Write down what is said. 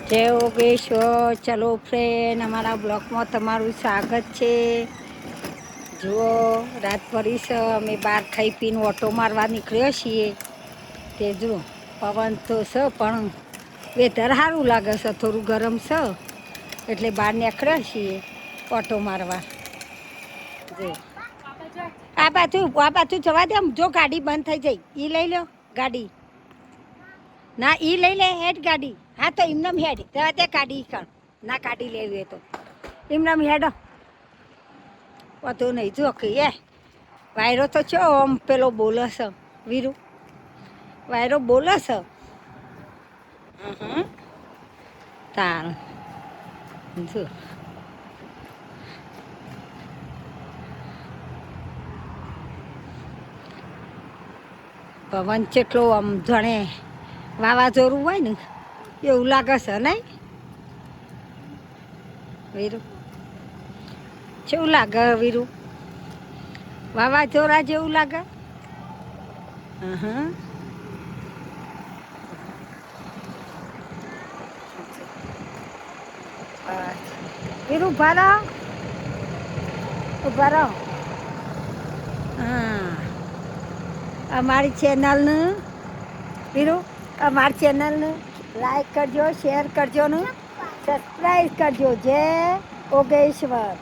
જય યોગેશ્વર. ચલો ફ્રેન્ડ, અમારા બ્લોકમાં તમારું સ્વાગત છે. જુઓ, રાત પડીશ, અમે બહાર ખાઈ પીને ઓટો મારવા નીકળ્યો છીએ. તે જુઓ, પવન તો છે પણ વેધર સારું લાગે છે, થોડું ગરમ છે એટલે બહાર નીકળ્યા છીએ ઓટો મારવા. જો આ બાજુ જવા દે. જો ગાડી બંધ થઈ જાય, એ લઈ લો ગાડી. ના, એ લઈ લે હેડ ગાડી. હા તો એમનેમ હેડ તે કાઢી કર. ના કાઢી લેવી હોય તો એમનેમ હેડ. વધુ નહીં જો કે વાયરો તો છો આમ પેલો બોલે છે વીરુ. વાયરો બોલે છે. તાર જો પવન કેટલો આમ જાણે વાવાઝોડું હોય ને એવું લાગે છે નહીં વીરુ? કેવું લાગે વીરુ? વાવાઝોડા જેવું લાગે? વીરુ ઉભા રહો, ઉભા રહો. હા, અમારી ચેનલનું વીરુ, અમારી ચેનલનું લાઈક કરજો, શેર કરજો ને સબસ્ક્રાઈબ કરજો. જય યોગેશ્વર.